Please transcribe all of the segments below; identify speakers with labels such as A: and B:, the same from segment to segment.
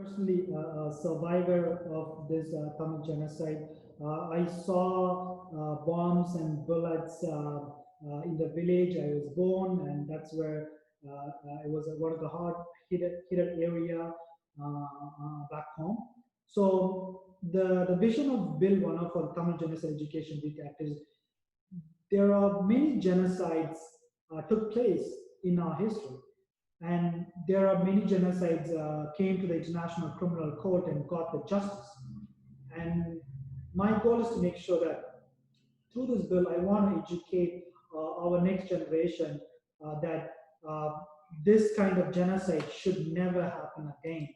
A: Personally a survivor of this Tamil genocide. I saw bombs and bullets in the village I was born, and that's where it was one of the hard hit area back home. So the vision of Bill 104 Tamil Genocide Education Week Act is there are many genocides took place in our history, and there are many genocides came to the International Criminal Court and got the justice. And my goal is to make sure that through this bill, I want to educate our next generation that this kind of genocide should never happen again.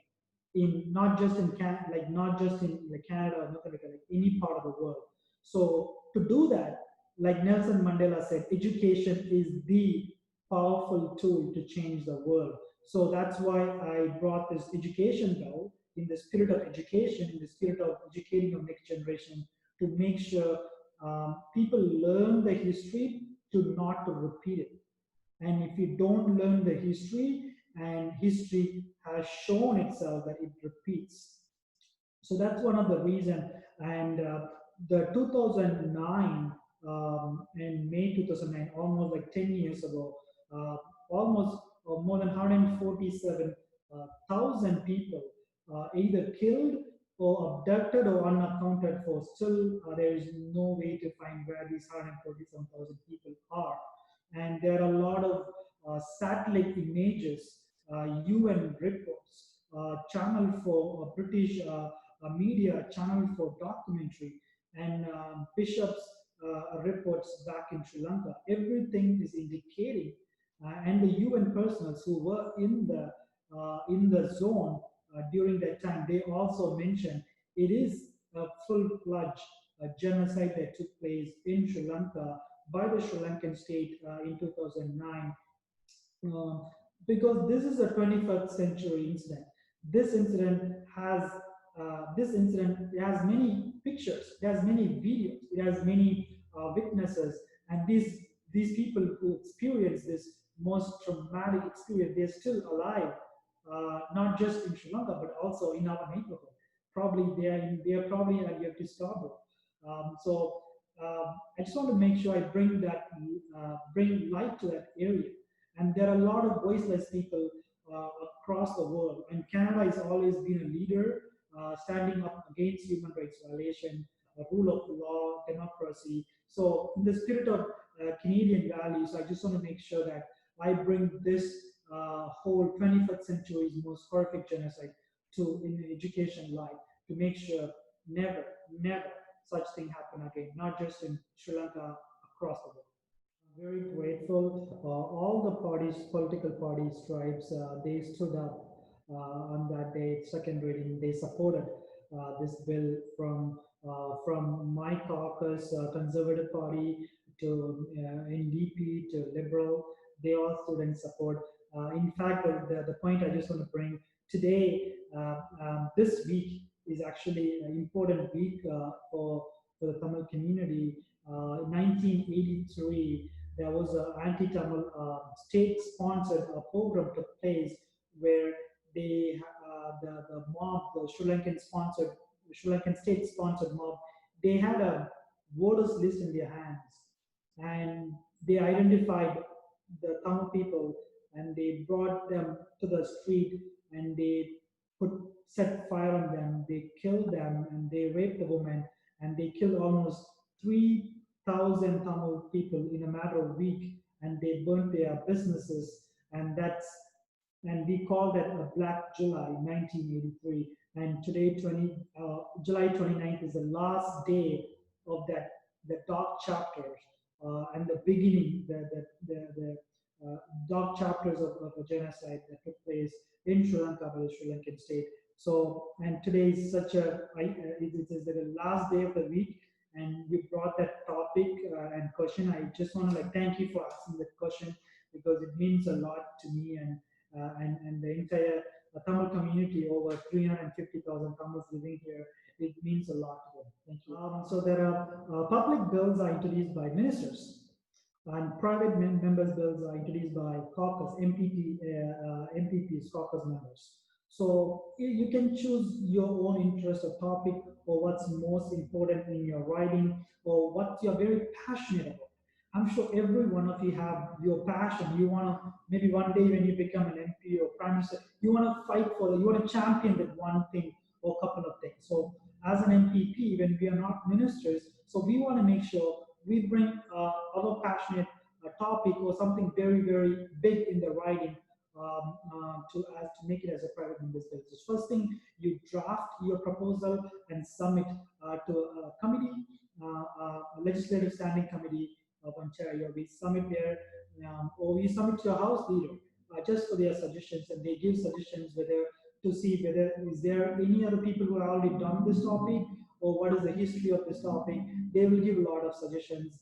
A: In not just in like not just in like Canada or North America, like any part of the world. So to do that, like Nelson Mandela said, education is the powerful tool to change the world. So that's why I brought this education bill in the spirit of education, in the spirit of educating our next generation to make sure people learn the history to not to repeat it. And if you don't learn the history, and history has shown itself that it repeats. So that's one of the reasons. And the 2009 in May 2009, almost like 10 years ago, almost more than 147,000 people either killed or abducted or unaccounted for. Still, there is no way to find where these 147,000 people are. And there are a lot of satellite images, UN reports, channel for British media, channel for documentary, and bishops' reports back in Sri Lanka. Everything is indicating, and the UN personnel who were in the zone during that time, they also mentioned it is a full-fledged genocide that took place in Sri Lanka by the Sri Lankan state in 2009, because this is a 21st century incident. This incident has many pictures, it has many videos, it has many witnesses, and these people who experience this most traumatic experience, they're still alive, not just in Sri Lanka but also in our neighborhood. Probably they are probably at your Scarborough. So I just want to make sure I bring light to that area. And there are a lot of voiceless people across the world. And Canada has always been a leader, standing up against human rights violation, rule of law, democracy. So in the spirit of Canadian values, I just want to make sure that I bring this whole 21st century's most horrific genocide to in the education life to make sure never such thing happen again, not just in Sri Lanka, across the world. I'm very grateful. All the parties, political parties, tribes, they stood up on that day, second reading. They supported this bill from my caucus, Conservative Party, to NDP, to Liberal. They all stood in support. In fact, the point I just want to bring today, this week is actually an important week for the Tamil community. In 1983, there was an anti-Tamil state-sponsored program took place where the mob, the Sri Lankan state-sponsored mob, they had a voters list in their hands, and they identified the Tamil people, and they brought them to the street, and they put set fire on them, they killed them, and they raped the woman, and they killed almost 3,000 Tamil people in a matter of a week, and they burnt their businesses, and we call that a Black July, 1983. And today, July 29th, is the last day of the dark chapters and the beginning, the dark chapters of a genocide that took place in Sri Lanka by the Sri Lankan state. So, and today is it is the last day of the week, and we brought that topic and question. I just want to thank you for asking that question, because it means a lot to me and the entire Tamil community, over 350,000 Tamils living here. It means a lot to them. Thank you. So there are public bills are introduced by ministers, and private members' bills are introduced by caucus, MPPs, caucus members. So you can choose your own interest or topic, or what's most important in your writing, or what you're very passionate about. I'm sure every one of you have your passion. You want to, maybe one day when you become an MP or prime minister, you want to fight for, you want to champion that one thing or couple of things. So as an MPP, when we are not ministers, so we want to make sure we bring our passionate topic or something very, very big in the writing, to make it as a private member's bill. So first thing, you draft your proposal and submit to a committee, a legislative standing committee of Ontario. We submit there, or we submit to a house leader just for their suggestions, and they give suggestions whether to see whether is there any other people who have already done this topic, or what is the history of this topic. They will give a lot of suggestions.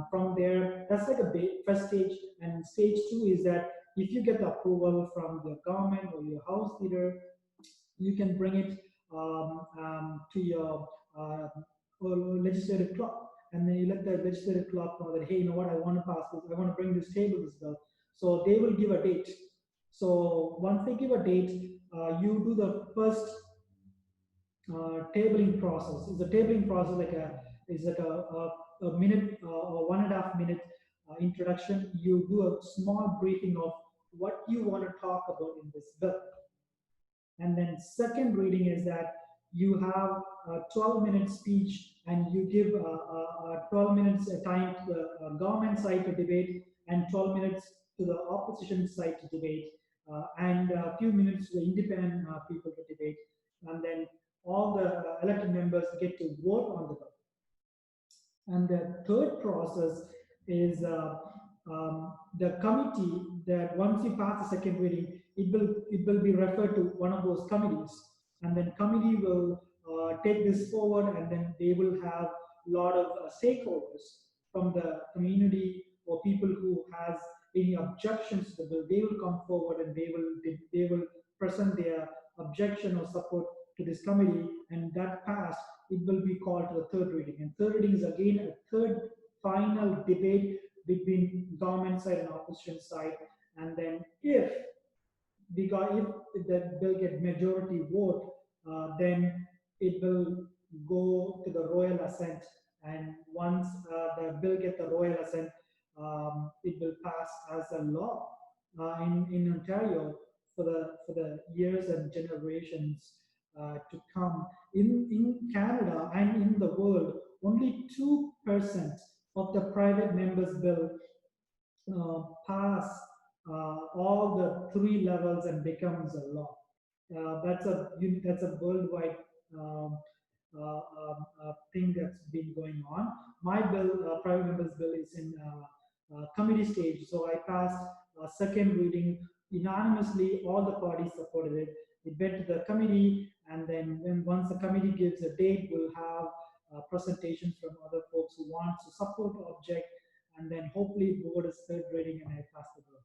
A: From there, that's like a first stage, and stage two is that if you get the approval from the government or your house leader, you can bring it to your legislative club, and then you let the legislative club know that, hey, you know what, I want to pass this, I want to bring this table this bill. So they will give a date. So once they give a date, you do the first tabling process. Is a tabling process like a is like a minute or 1.5 minute introduction. You do a small briefing of what you want to talk about in this bill, and then second reading is that you have a 12-minute speech, and you give 12 minutes time to the government side to debate, and 12 minutes to the opposition side to debate, and a few minutes to the independent people to debate, and then all the elected members get to vote on the bill. And the third process is the committee, that once you pass the second reading, it will be referred to one of those committees, and then committee will take this forward, and then they will have a lot of stakeholders from the community or people who has any objections to the bill. They will come forward, and they will present their objection or support to this committee, and that passed, it will be called to the third reading. And third reading is again a third final debate between government side and opposition side. And then if if the bill get majority vote, then it will go to the royal assent. And once the bill get the royal assent, it will pass as a law in Ontario for the years and generations to come. In Canada and in the world, only 2% of the private members bill pass all the three levels and becomes a law. That's a worldwide thing that's been going on. My bill, private members bill, is in committee stage. So I passed second reading unanimously. All the parties supported it. It went to the committee, and then once the committee gives a date, we'll have presentations from other folks who want to support or object, and then hopefully vote is third reading, and I pass the bill.